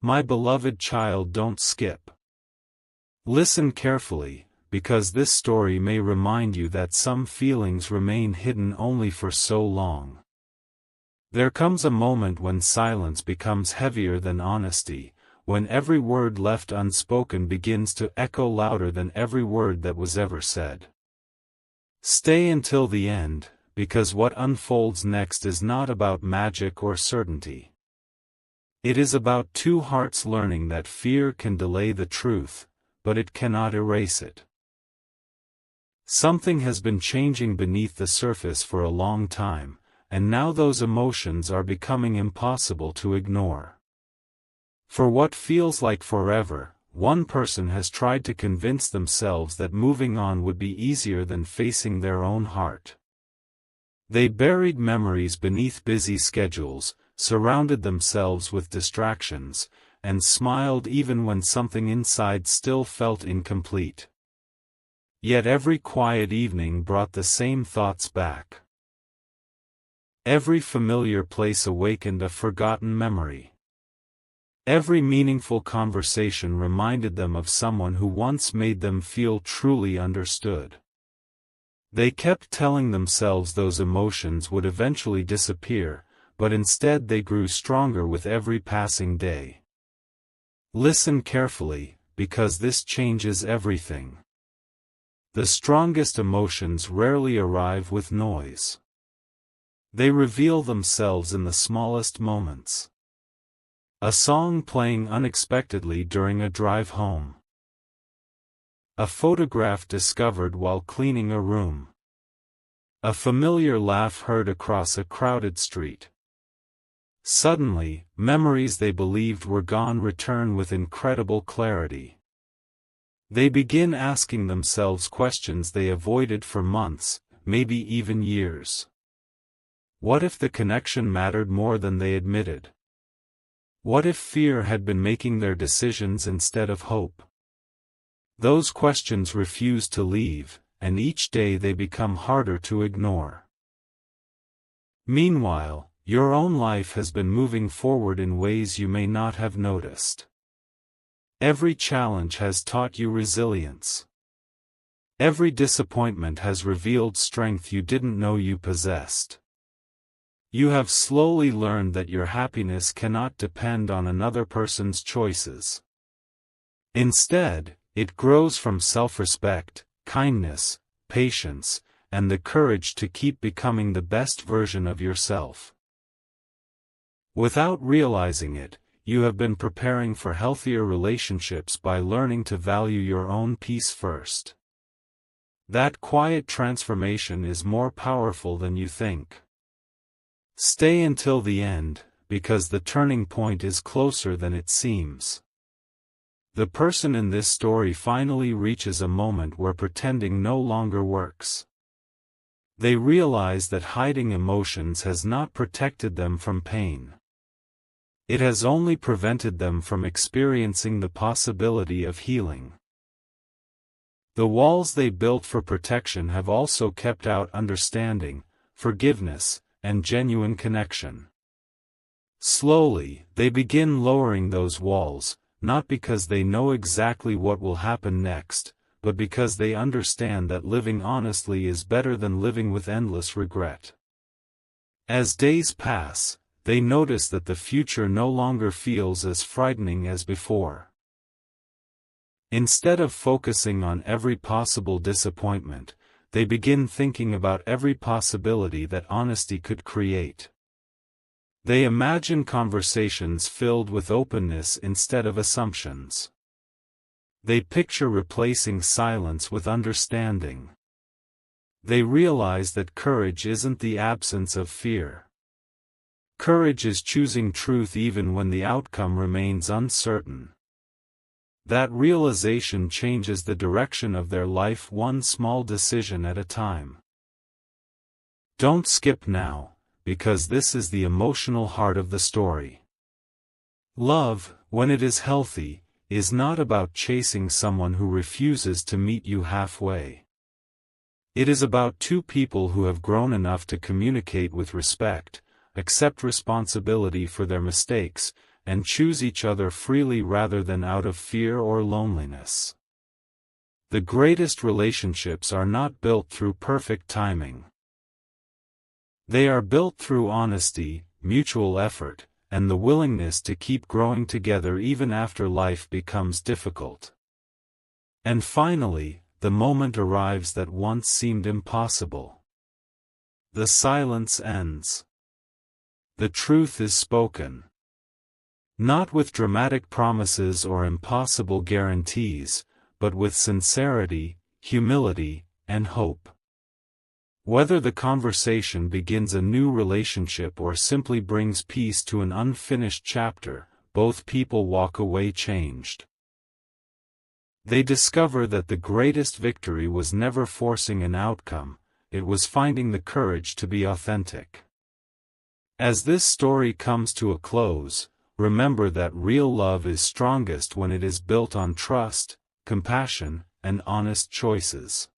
My beloved child, don't skip. Listen carefully, because this story may remind you that some feelings remain hidden only for so long. There comes a moment when silence becomes heavier than honesty, when every word left unspoken begins to echo louder than every word that was ever said. Stay until the end, because what unfolds next is not about magic or certainty. It is about two hearts learning that fear can delay the truth, but it cannot erase it. Something has been changing beneath the surface for a long time, and now those emotions are becoming impossible to ignore. For what feels like forever, one person has tried to convince themselves that moving on would be easier than facing their own heart. They buried memories beneath busy schedules, surrounded themselves with distractions, and smiled even when something inside still felt incomplete. Yet every quiet evening brought the same thoughts back. Every familiar place awakened a forgotten memory. Every meaningful conversation reminded them of someone who once made them feel truly understood. They kept telling themselves those emotions would eventually disappear, but instead they grew stronger with every passing day. Listen carefully, because this changes everything. The strongest emotions rarely arrive with noise. They reveal themselves in the smallest moments. A song playing unexpectedly during a drive home. A photograph discovered while cleaning a room. A familiar laugh heard across a crowded street. Suddenly, memories they believed were gone return with incredible clarity. They begin asking themselves questions they avoided for months, maybe even years. What if the connection mattered more than they admitted? What if fear had been making their decisions instead of hope? Those questions refuse to leave, and each day they become harder to ignore. Meanwhile, your own life has been moving forward in ways you may not have noticed. Every challenge has taught you resilience. Every disappointment has revealed strength you didn't know you possessed. You have slowly learned that your happiness cannot depend on another person's choices. Instead, it grows from self-respect, kindness, patience, and the courage to keep becoming the best version of yourself. Without realizing it, you have been preparing for healthier relationships by learning to value your own peace first. That quiet transformation is more powerful than you think. Stay until the end, because the turning point is closer than it seems. The person in this story finally reaches a moment where pretending no longer works. They realize that hiding emotions has not protected them from pain. It has only prevented them from experiencing the possibility of healing. The walls they built for protection have also kept out understanding, forgiveness, and genuine connection. Slowly, they begin lowering those walls, not because they know exactly what will happen next, but because they understand that living honestly is better than living with endless regret. As days pass, they notice that the future no longer feels as frightening as before. Instead of focusing on every possible disappointment, they begin thinking about every possibility that honesty could create. They imagine conversations filled with openness instead of assumptions. They picture replacing silence with understanding. They realize that courage isn't the absence of fear. Courage is choosing truth even when the outcome remains uncertain. That realization changes the direction of their life one small decision at a time. Don't skip now, because this is the emotional heart of the story. Love, when it is healthy, is not about chasing someone who refuses to meet you halfway. It is about two people who have grown enough to communicate with respect, accept responsibility for their mistakes, and choose each other freely rather than out of fear or loneliness. The greatest relationships are not built through perfect timing. They are built through honesty, mutual effort, and the willingness to keep growing together even after life becomes difficult. And finally, the moment arrives that once seemed impossible. The silence ends. The truth is spoken. Not with dramatic promises or impossible guarantees, but with sincerity, humility, and hope. Whether the conversation begins a new relationship or simply brings peace to an unfinished chapter, both people walk away changed. They discover that the greatest victory was never forcing an outcome, it was finding the courage to be authentic. As this story comes to a close, remember that real love is strongest when it is built on trust, compassion, and honest choices.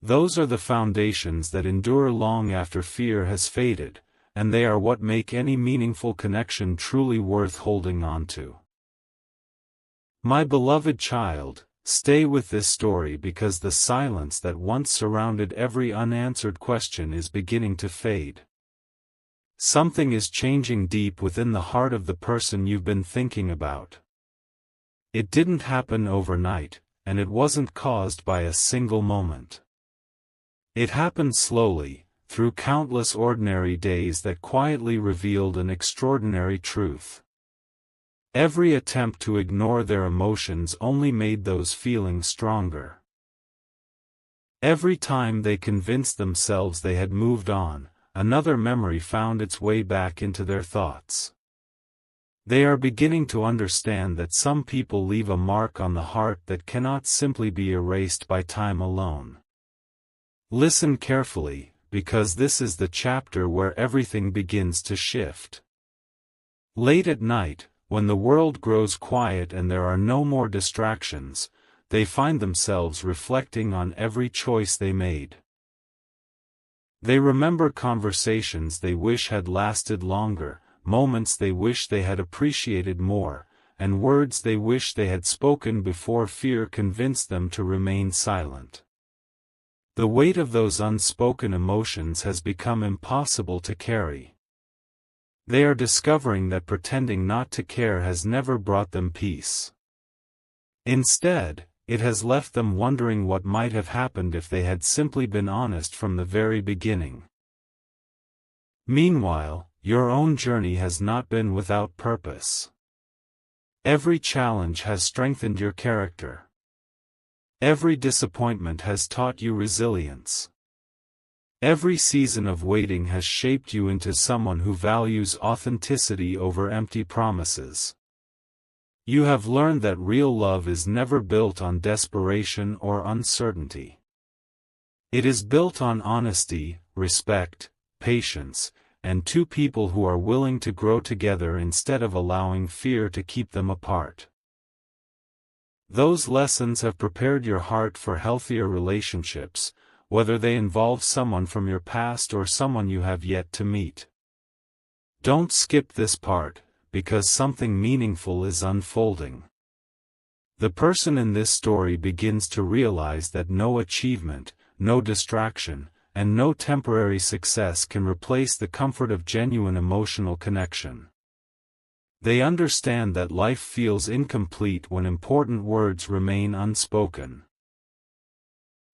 Those are the foundations that endure long after fear has faded, and they are what make any meaningful connection truly worth holding on to. My beloved child, stay with this story because the silence that once surrounded every unanswered question is beginning to fade. Something is changing deep within the heart of the person you've been thinking about. It didn't happen overnight, and it wasn't caused by a single moment. It happened slowly, through countless ordinary days that quietly revealed an extraordinary truth. Every attempt to ignore their emotions only made those feelings stronger. Every time they convinced themselves they had moved on, another memory found its way back into their thoughts. They are beginning to understand that some people leave a mark on the heart that cannot simply be erased by time alone. Listen carefully, because this is the chapter where everything begins to shift. Late at night, when the world grows quiet and there are no more distractions, they find themselves reflecting on every choice they made. They remember conversations they wish had lasted longer, moments they wish they had appreciated more, and words they wish they had spoken before fear convinced them to remain silent. The weight of those unspoken emotions has become impossible to carry. They are discovering that pretending not to care has never brought them peace. Instead, it has left them wondering what might have happened if they had simply been honest from the very beginning. Meanwhile, your own journey has not been without purpose. Every challenge has strengthened your character. Every disappointment has taught you resilience. Every season of waiting has shaped you into someone who values authenticity over empty promises. You have learned that real love is never built on desperation or uncertainty. It is built on honesty, respect, patience, and two people who are willing to grow together instead of allowing fear to keep them apart. Those lessons have prepared your heart for healthier relationships, whether they involve someone from your past or someone you have yet to meet. Don't skip this part, because something meaningful is unfolding. The person in this story begins to realize that no achievement, no distraction, and no temporary success can replace the comfort of genuine emotional connection. They understand that life feels incomplete when important words remain unspoken.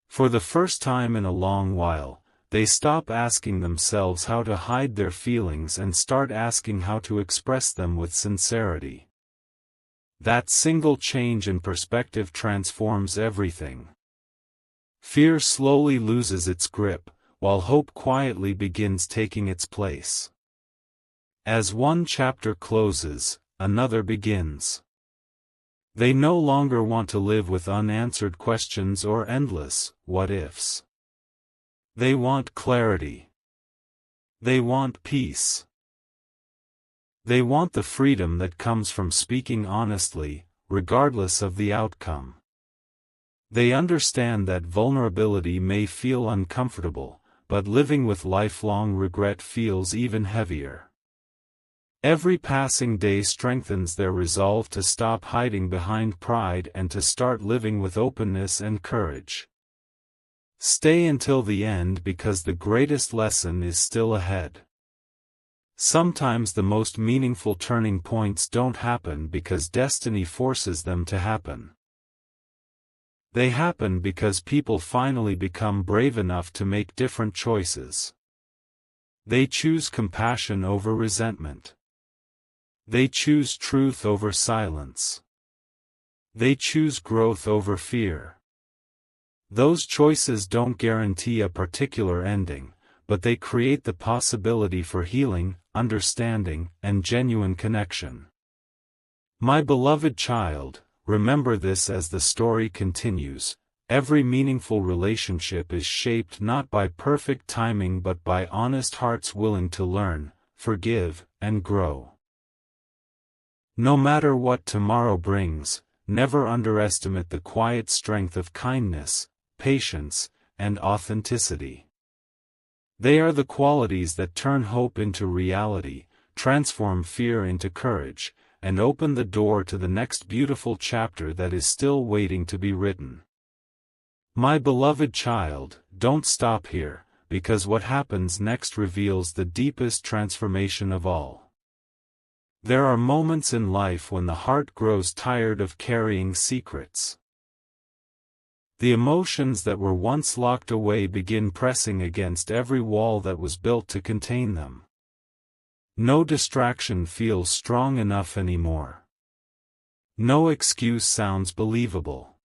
For the first time in a long while, they stop asking themselves how to hide their feelings and start asking how to express them with sincerity. That single change in perspective transforms everything. Fear slowly loses its grip, while hope quietly begins taking its place. As one chapter closes, another begins. They no longer want to live with unanswered questions or endless what-ifs. They want clarity. They want peace. They want the freedom that comes from speaking honestly, regardless of the outcome. They understand that vulnerability may feel uncomfortable, but living with lifelong regret feels even heavier. Every passing day strengthens their resolve to stop hiding behind pride and to start living with openness and courage. Stay until the end because the greatest lesson is still ahead. Sometimes the most meaningful turning points don't happen because destiny forces them to happen. They happen because people finally become brave enough to make different choices. They choose compassion over resentment. They choose truth over silence. They choose growth over fear. Those choices don't guarantee a particular ending, but they create the possibility for healing, understanding, and genuine connection. My beloved child, remember this as the story continues. Every meaningful relationship is shaped not by perfect timing but by honest hearts willing to learn, forgive, and grow. No matter what tomorrow brings, never underestimate the quiet strength of kindness, patience, and authenticity. They are the qualities that turn hope into reality, transform fear into courage, and open the door to the next beautiful chapter that is still waiting to be written. My beloved child, don't stop here, because what happens next reveals the deepest transformation of all. There are moments in life when the heart grows tired of carrying secrets. The emotions that were once locked away begin pressing against every wall that was built to contain them. No distraction feels strong enough anymore. No excuse sounds believable.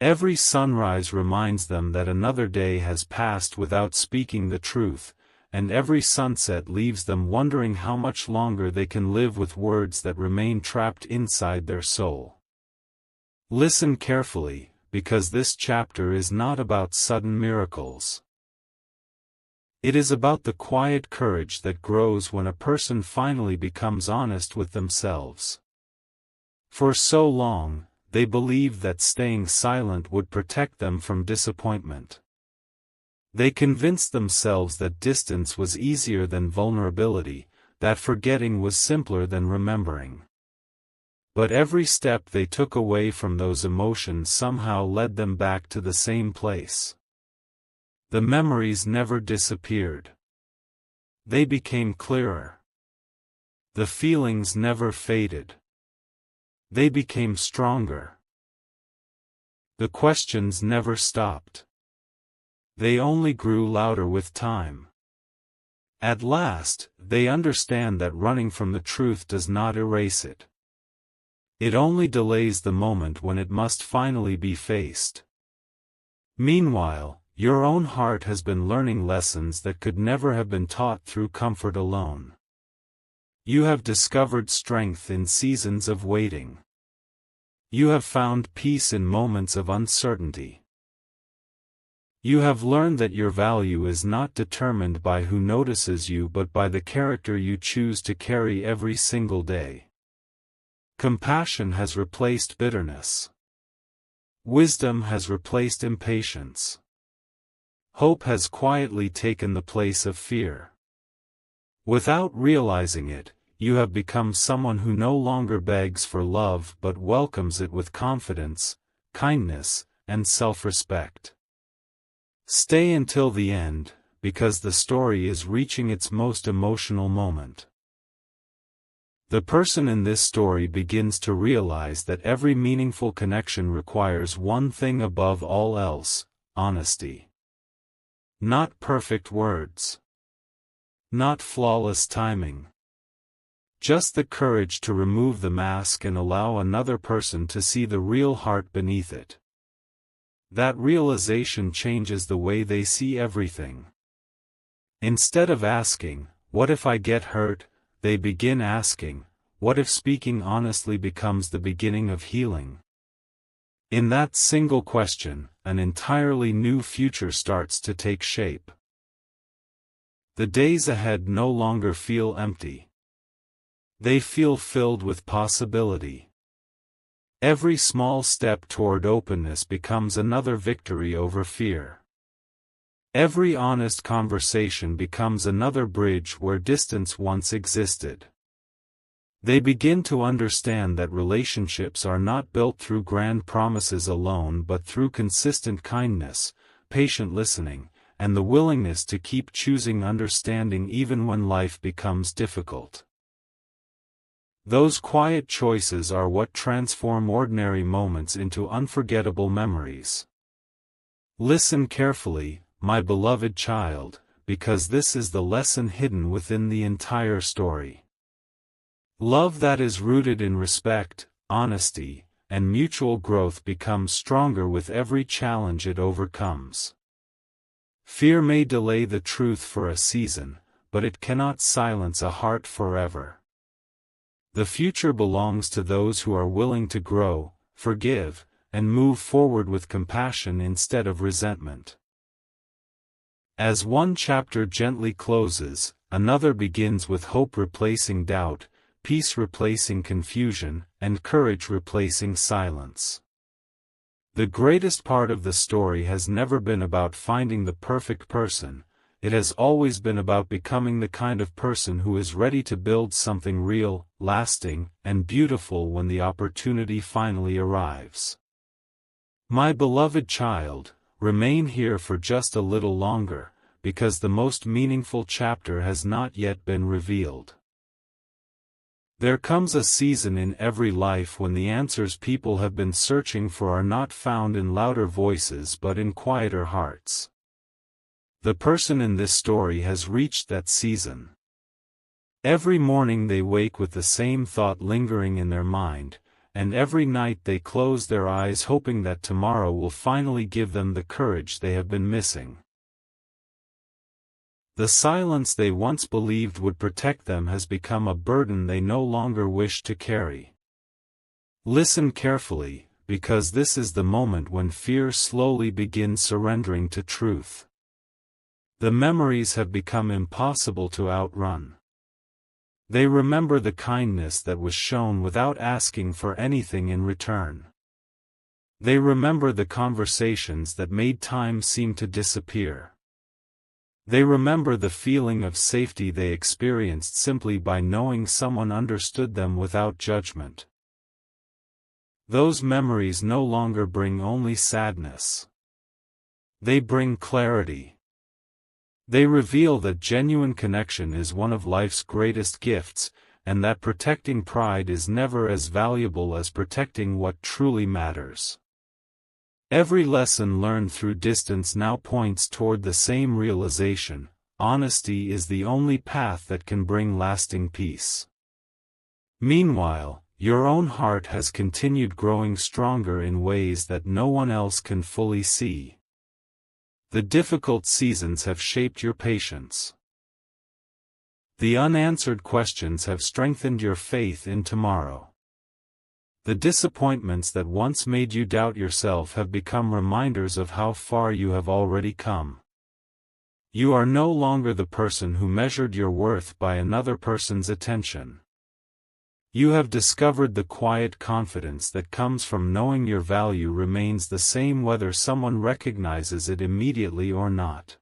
Every sunrise reminds them that another day has passed without speaking the truth, and every sunset leaves them wondering how much longer they can live with words that remain trapped inside their soul. Listen carefully, because this chapter is not about sudden miracles. It is about the quiet courage that grows when a person finally becomes honest with themselves. For so long, they believed that staying silent would protect them from disappointment. They convinced themselves that distance was easier than vulnerability, that forgetting was simpler than remembering. But every step they took away from those emotions somehow led them back to the same place. The memories never disappeared. They became clearer. The feelings never faded. They became stronger. The questions never stopped. They only grew louder with time. At last, they understand that running from the truth does not erase it. It only delays the moment when it must finally be faced. Meanwhile, your own heart has been learning lessons that could never have been taught through comfort alone. You have discovered strength in seasons of waiting. You have found peace in moments of uncertainty. You have learned that your value is not determined by who notices you but by the character you choose to carry every single day. Compassion has replaced bitterness. Wisdom has replaced impatience. Hope has quietly taken the place of fear. Without realizing it, you have become someone who no longer begs for love but welcomes it with confidence, kindness, and self-respect. Stay until the end, because the story is reaching its most emotional moment. The person in this story begins to realize that every meaningful connection requires one thing above all else: honesty. Not perfect words. Not flawless timing. Just the courage to remove the mask and allow another person to see the real heart beneath it. That realization changes the way they see everything. Instead of asking, "What if I get hurt?" they begin asking, "What if speaking honestly becomes the beginning of healing?" In that single question, an entirely new future starts to take shape. The days ahead no longer feel empty. They feel filled with possibility. Every small step toward openness becomes another victory over fear. Every honest conversation becomes another bridge where distance once existed. They begin to understand that relationships are not built through grand promises alone but through consistent kindness, patient listening, and the willingness to keep choosing understanding even when life becomes difficult. Those quiet choices are what transform ordinary moments into unforgettable memories. Listen carefully, my beloved child, because this is the lesson hidden within the entire story. Love that is rooted in respect, honesty, and mutual growth becomes stronger with every challenge it overcomes. Fear may delay the truth for a season, but it cannot silence a heart forever. The future belongs to those who are willing to grow, forgive, and move forward with compassion instead of resentment. As one chapter gently closes, another begins with hope replacing doubt, peace replacing confusion, and courage replacing silence. The greatest part of the story has never been about finding the perfect person, it has always been about becoming the kind of person who is ready to build something real, lasting, and beautiful when the opportunity finally arrives. My beloved child, remain here for just a little longer, because the most meaningful chapter has not yet been revealed. There comes a season in every life when the answers people have been searching for are not found in louder voices but in quieter hearts. The person in this story has reached that season. Every morning they wake with the same thought lingering in their mind, and every night they close their eyes hoping that tomorrow will finally give them the courage they have been missing. The silence they once believed would protect them has become a burden they no longer wish to carry. Listen carefully, because this is the moment when fear slowly begins surrendering to truth. The memories have become impossible to outrun. They remember the kindness that was shown without asking for anything in return. They remember the conversations that made time seem to disappear. They remember the feeling of safety they experienced simply by knowing someone understood them without judgment. Those memories no longer bring only sadness. They bring clarity. They reveal that genuine connection is one of life's greatest gifts, and that protecting pride is never as valuable as protecting what truly matters. Every lesson learned through distance now points toward the same realization: honesty is the only path that can bring lasting peace. Meanwhile, your own heart has continued growing stronger in ways that no one else can fully see. The difficult seasons have shaped your patience. The unanswered questions have strengthened your faith in tomorrow. The disappointments that once made you doubt yourself have become reminders of how far you have already come. You are no longer the person who measured your worth by another person's attention. You have discovered the quiet confidence that comes from knowing your value remains the same whether someone recognizes it immediately or not.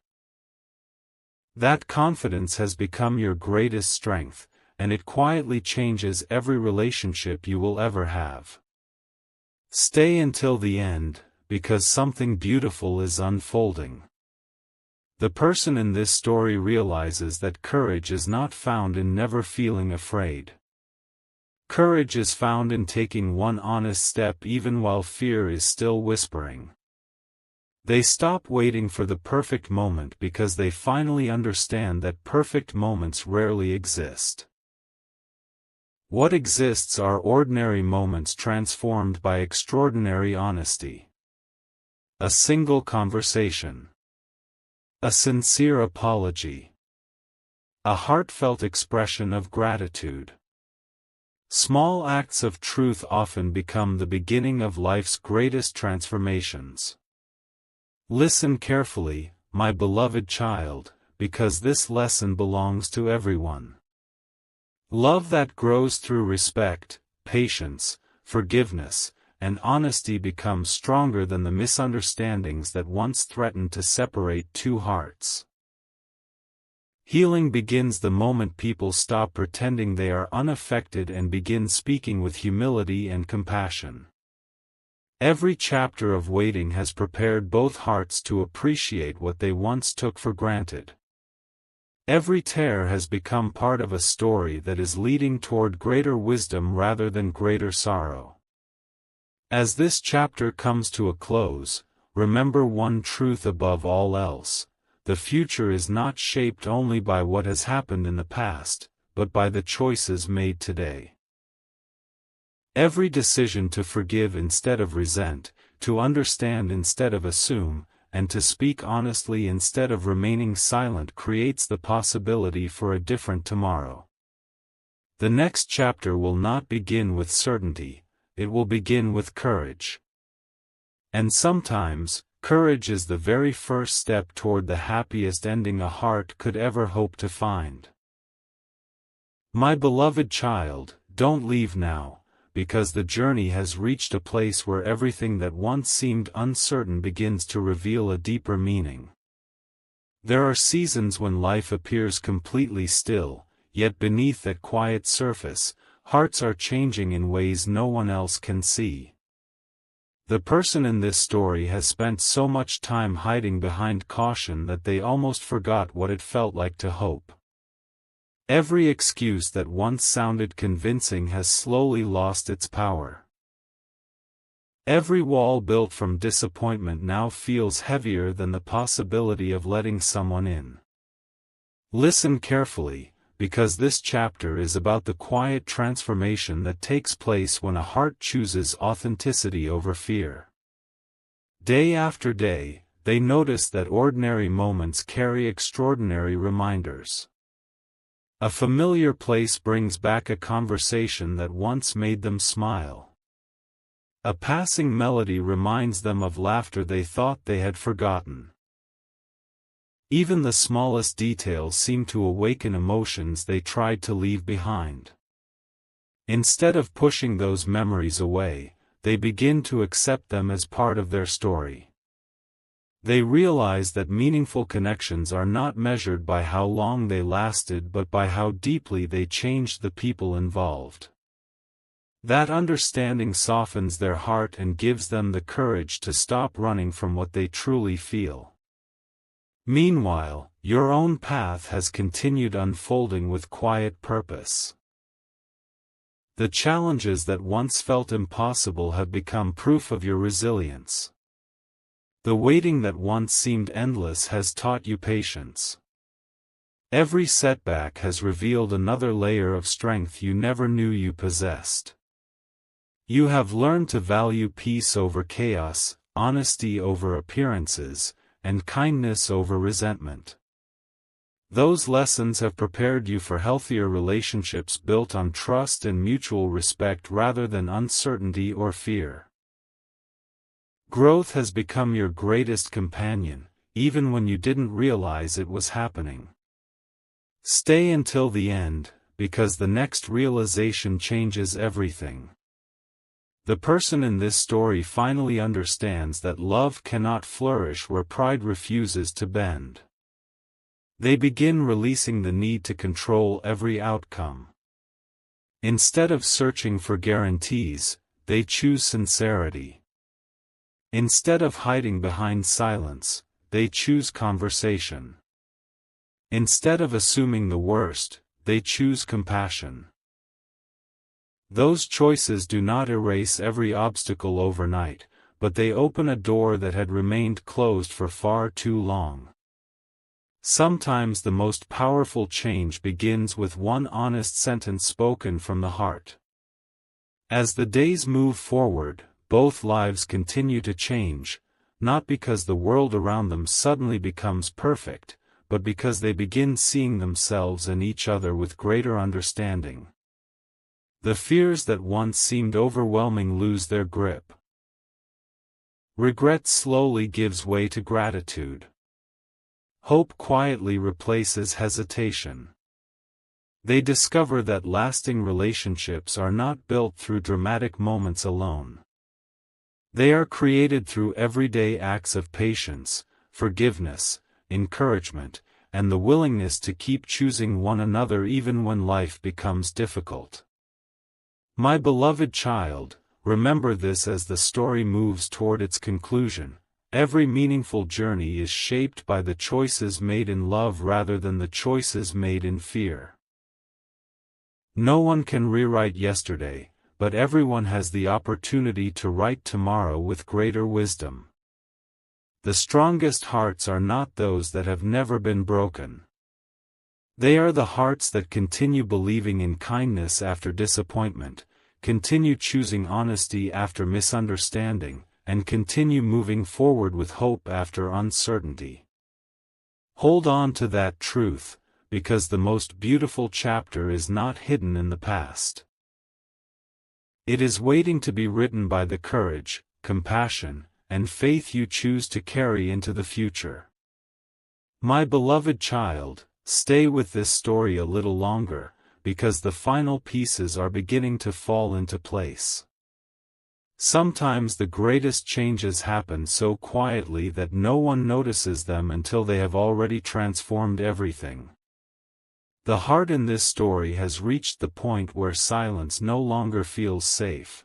That confidence has become your greatest strength, and it quietly changes every relationship you will ever have. Stay until the end, because something beautiful is unfolding. The person in this story realizes that courage is not found in never feeling afraid. Courage is found in taking one honest step even while fear is still whispering. They stop waiting for the perfect moment because they finally understand that perfect moments rarely exist. What exists are ordinary moments transformed by extraordinary honesty. A single conversation. A sincere apology. A heartfelt expression of gratitude. Small acts of truth often become the beginning of life's greatest transformations. Listen carefully, my beloved child, because this lesson belongs to everyone. Love that grows through respect, patience, forgiveness, and honesty becomes stronger than the misunderstandings that once threatened to separate two hearts. Healing begins the moment people stop pretending they are unaffected and begin speaking with humility and compassion. Every chapter of waiting has prepared both hearts to appreciate what they once took for granted. Every tear has become part of a story that is leading toward greater wisdom rather than greater sorrow. As this chapter comes to a close, remember one truth above all else: the future is not shaped only by what has happened in the past, but by the choices made today. Every decision to forgive instead of resent, to understand instead of assume, and to speak honestly instead of remaining silent creates the possibility for a different tomorrow. The next chapter will not begin with certainty, it will begin with courage. And sometimes, courage is the very first step toward the happiest ending a heart could ever hope to find. My beloved child, don't leave now, because the journey has reached a place where everything that once seemed uncertain begins to reveal a deeper meaning. There are seasons when life appears completely still, yet beneath that quiet surface, hearts are changing in ways no one else can see. The person in this story has spent so much time hiding behind caution that they almost forgot what it felt like to hope. Every excuse that once sounded convincing has slowly lost its power. Every wall built from disappointment now feels heavier than the possibility of letting someone in. Listen carefully, because this chapter is about the quiet transformation that takes place when a heart chooses authenticity over fear. Day after day, they notice that ordinary moments carry extraordinary reminders. A familiar place brings back a conversation that once made them smile. A passing melody reminds them of laughter they thought they had forgotten. Even the smallest details seem to awaken emotions they tried to leave behind. Instead of pushing those memories away, they begin to accept them as part of their story. They realize that meaningful connections are not measured by how long they lasted but by how deeply they changed the people involved. That understanding softens their heart and gives them the courage to stop running from what they truly feel. Meanwhile, your own path has continued unfolding with quiet purpose. The challenges that once felt impossible have become proof of your resilience. The waiting that once seemed endless has taught you patience. Every setback has revealed another layer of strength you never knew you possessed. You have learned to value peace over chaos, honesty over appearances, and kindness over resentment. Those lessons have prepared you for healthier relationships built on trust and mutual respect rather than uncertainty or fear. Growth has become your greatest companion, even when you didn't realize it was happening. Stay until the end, because the next realization changes everything. The person in this story finally understands that love cannot flourish where pride refuses to bend. They begin releasing the need to control every outcome. Instead of searching for guarantees, they choose sincerity. Instead of hiding behind silence, they choose conversation. Instead of assuming the worst, they choose compassion. Those choices do not erase every obstacle overnight, but they open a door that had remained closed for far too long. Sometimes the most powerful change begins with one honest sentence spoken from the heart. As the days move forward, both lives continue to change, not because the world around them suddenly becomes perfect, but because they begin seeing themselves and each other with greater understanding. The fears that once seemed overwhelming lose their grip. Regret slowly gives way to gratitude. Hope quietly replaces hesitation. They discover that lasting relationships are not built through dramatic moments alone. They are created through everyday acts of patience, forgiveness, encouragement, and the willingness to keep choosing one another even when life becomes difficult. My beloved child, remember this as the story moves toward its conclusion. Every meaningful journey is shaped by the choices made in love rather than the choices made in fear. No one can rewrite yesterday, but everyone has the opportunity to write tomorrow with greater wisdom. The strongest hearts are not those that have never been broken. They are the hearts that continue believing in kindness after disappointment, continue choosing honesty after misunderstanding, and continue moving forward with hope after uncertainty. Hold on to that truth, because the most beautiful chapter is not hidden in the past. It is waiting to be written by the courage, compassion, and faith you choose to carry into the future. My beloved child, stay with this story a little longer, because the final pieces are beginning to fall into place. Sometimes the greatest changes happen so quietly that no one notices them until they have already transformed everything. The heart in this story has reached the point where silence no longer feels safe.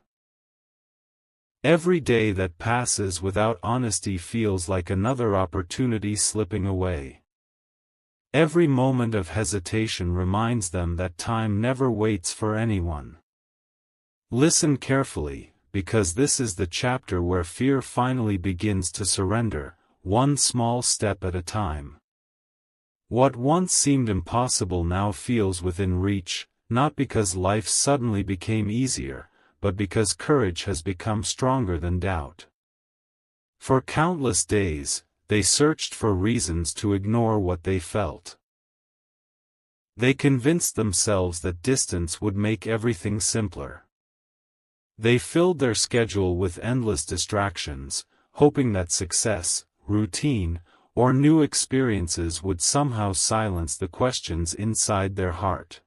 Every day that passes without honesty feels like another opportunity slipping away. Every moment of hesitation reminds them that time never waits for anyone. Listen carefully, because this is the chapter where fear finally begins to surrender, one small step at a time. What once seemed impossible now feels within reach, not because life suddenly became easier, but because courage has become stronger than doubt. For countless days, they searched for reasons to ignore what they felt. They convinced themselves that distance would make everything simpler. They filled their schedule with endless distractions, hoping that success, routine, or new experiences would somehow silence the questions inside their heart.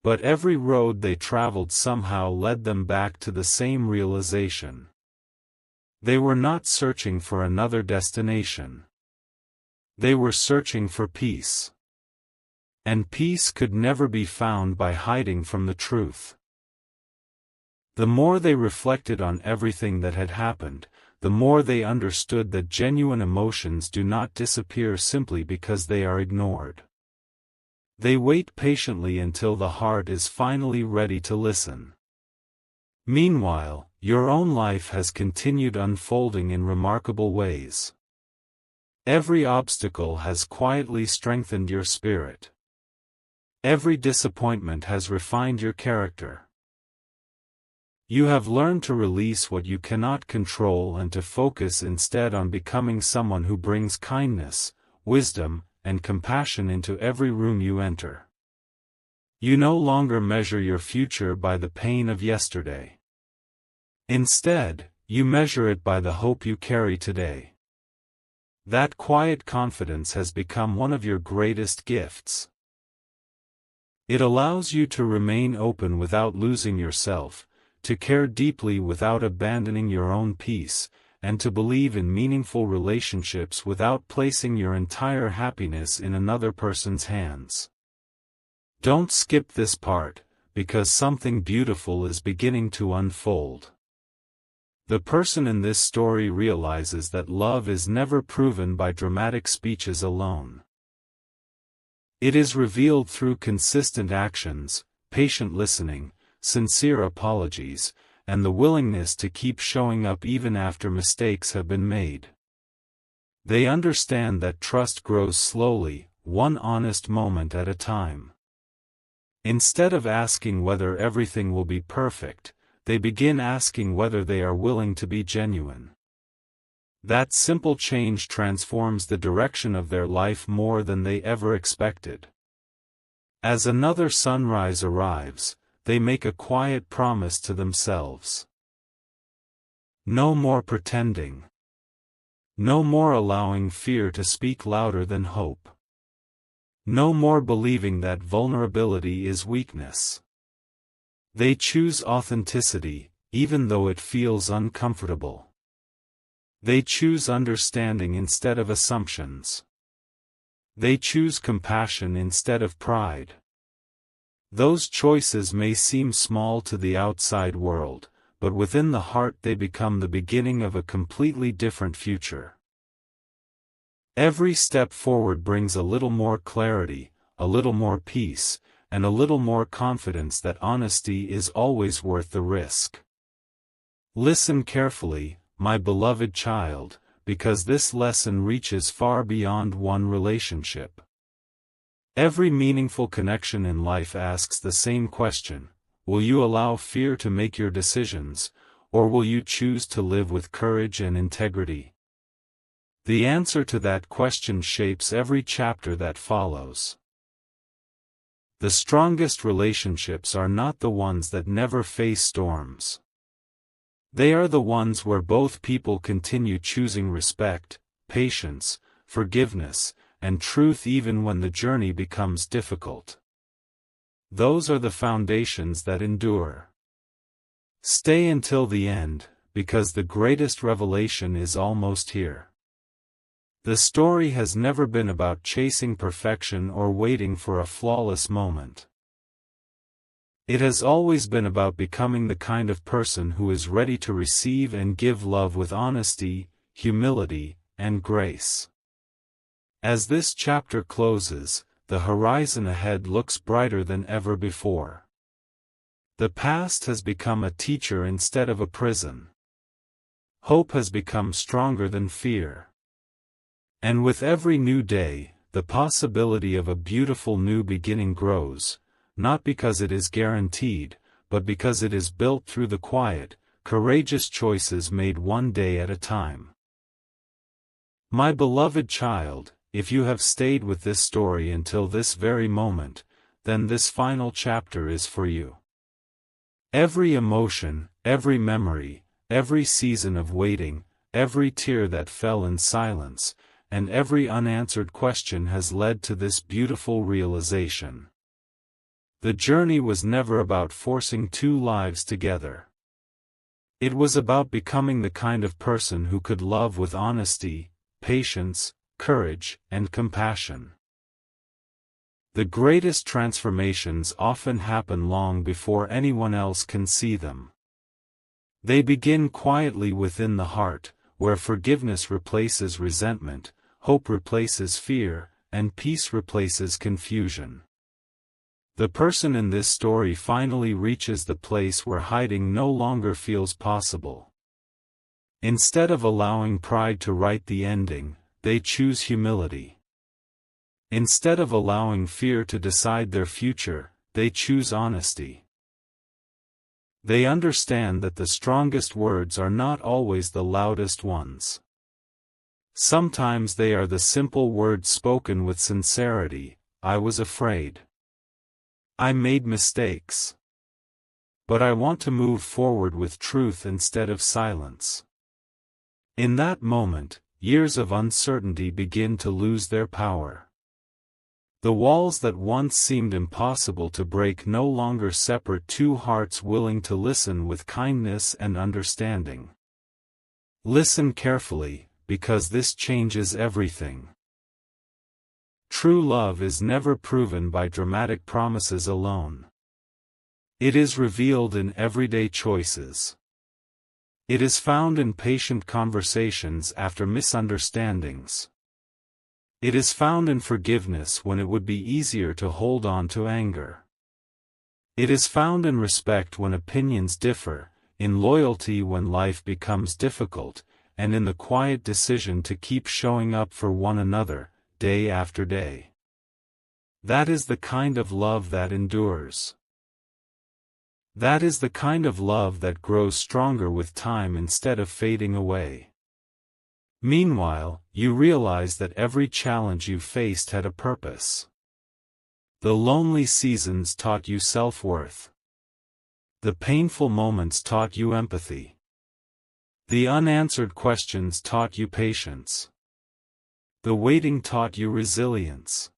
But every road they traveled somehow led them back to the same realization. They were not searching for another destination. They were searching for peace. And peace could never be found by hiding from the truth. The more they reflected on everything that had happened, the more they understood that genuine emotions do not disappear simply because they are ignored. They wait patiently until the heart is finally ready to listen. Meanwhile, your own life has continued unfolding in remarkable ways. Every obstacle has quietly strengthened your spirit. Every disappointment has refined your character. You have learned to release what you cannot control and to focus instead on becoming someone who brings kindness, wisdom, and compassion into every room you enter. You no longer measure your future by the pain of yesterday. Instead, you measure it by the hope you carry today. That quiet confidence has become one of your greatest gifts. It allows you to remain open without losing yourself, to care deeply without abandoning your own peace, and to believe in meaningful relationships without placing your entire happiness in another person's hands. Don't skip this part, because something beautiful is beginning to unfold. The person in this story realizes that love is never proven by dramatic speeches alone. It is revealed through consistent actions, patient listening, sincere apologies, and the willingness to keep showing up even after mistakes have been made. They understand that trust grows slowly, one honest moment at a time. Instead of asking whether everything will be perfect, they begin asking whether they are willing to be genuine. That simple change transforms the direction of their life more than they ever expected. As another sunrise arrives, they make a quiet promise to themselves. No more pretending. No more allowing fear to speak louder than hope. No more believing that vulnerability is weakness. They choose authenticity, even though it feels uncomfortable. They choose understanding instead of assumptions. They choose compassion instead of pride. Those choices may seem small to the outside world, but within the heart they become the beginning of a completely different future. Every step forward brings a little more clarity, a little more peace, and a little more confidence that honesty is always worth the risk. Listen carefully, my beloved child, because this lesson reaches far beyond one relationship. Every meaningful connection in life asks the same question: will you allow fear to make your decisions, or will you choose to live with courage and integrity? The answer to that question shapes every chapter that follows. The strongest relationships are not the ones that never face storms. They are the ones where both people continue choosing respect, patience, forgiveness, and truth even when the journey becomes difficult. Those are the foundations that endure. Stay until the end, because the greatest revelation is almost here. The story has never been about chasing perfection or waiting for a flawless moment. It has always been about becoming the kind of person who is ready to receive and give love with honesty, humility, and grace. As this chapter closes, the horizon ahead looks brighter than ever before. The past has become a teacher instead of a prison. Hope has become stronger than fear. And with every new day, the possibility of a beautiful new beginning grows, not because it is guaranteed, but because it is built through the quiet, courageous choices made one day at a time. My beloved child, if you have stayed with this story until this very moment, then this final chapter is for you. Every emotion, every memory, every season of waiting, every tear that fell in silence, and every unanswered question has led to this beautiful realization. The journey was never about forcing two lives together. It was about becoming the kind of person who could love with honesty, patience, courage, and compassion. The greatest transformations often happen long before anyone else can see them. They begin quietly within the heart, where forgiveness replaces resentment, hope replaces fear, and peace replaces confusion. The person in this story finally reaches the place where hiding no longer feels possible. Instead of allowing pride to write the ending, they choose humility. Instead of allowing fear to decide their future, they choose honesty. They understand that the strongest words are not always the loudest ones. Sometimes they are the simple words spoken with sincerity: I was afraid. I made mistakes. But I want to move forward with truth instead of silence. In that moment, years of uncertainty begin to lose their power. The walls that once seemed impossible to break no longer separate two hearts willing to listen with kindness and understanding. Listen carefully, because this changes everything. True love is never proven by dramatic promises alone. It is revealed in everyday choices. It is found in patient conversations after misunderstandings. It is found in forgiveness when it would be easier to hold on to anger. It is found in respect when opinions differ, in loyalty when life becomes difficult, and in the quiet decision to keep showing up for one another, day after day. That is the kind of love that endures. That is the kind of love that grows stronger with time instead of fading away. Meanwhile, you realize that every challenge you faced had a purpose. The lonely seasons taught you self-worth. The painful moments taught you empathy. The unanswered questions taught you patience. The waiting taught you resilience.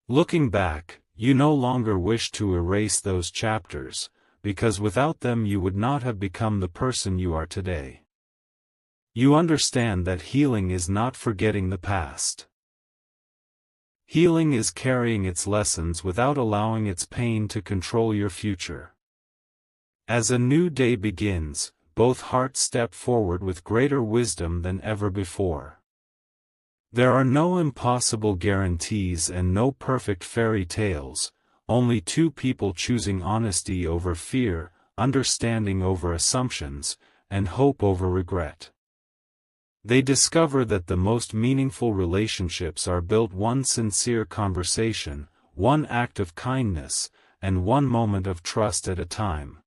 Looking back, you no longer wish to erase those chapters, because without them you would not have become the person you are today. You understand that healing is not forgetting the past. Healing is carrying its lessons without allowing its pain to control your future. As a new day begins, both hearts step forward with greater wisdom than ever before. There are no impossible guarantees and no perfect fairy tales, only two people choosing honesty over fear, understanding over assumptions, and hope over regret. They discover that the most meaningful relationships are built one sincere conversation, one act of kindness, and one moment of trust at a time.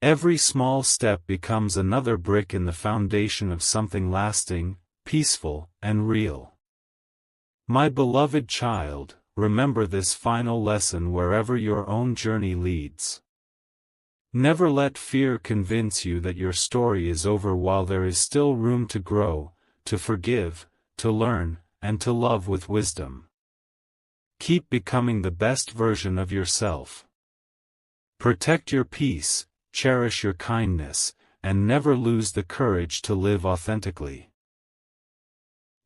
Every small step becomes another brick in the foundation of something lasting, peaceful, and real. My beloved child, remember this final lesson wherever your own journey leads. Never let fear convince you that your story is over while there is still room to grow, to forgive, to learn, and to love with wisdom. Keep becoming the best version of yourself. Protect your peace, cherish your kindness, and never lose the courage to live authentically.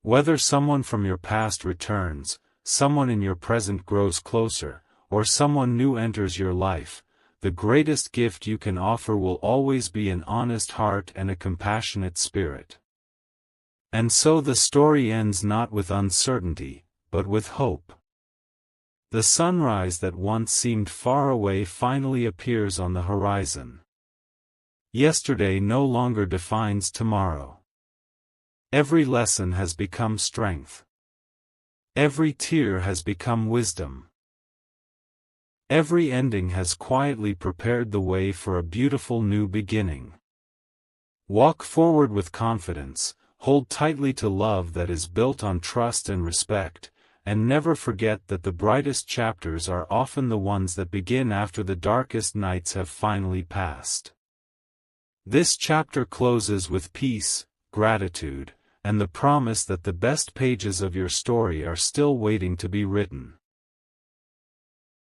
Whether someone from your past returns, someone in your present grows closer, or someone new enters your life, the greatest gift you can offer will always be an honest heart and a compassionate spirit. And so the story ends not with uncertainty, but with hope. The sunrise that once seemed far away finally appears on the horizon. Yesterday no longer defines tomorrow. Every lesson has become strength. Every tear has become wisdom. Every ending has quietly prepared the way for a beautiful new beginning. Walk forward with confidence, hold tightly to love that is built on trust and respect, and never forget that the brightest chapters are often the ones that begin after the darkest nights have finally passed. This chapter closes with peace, gratitude, and the promise that the best pages of your story are still waiting to be written.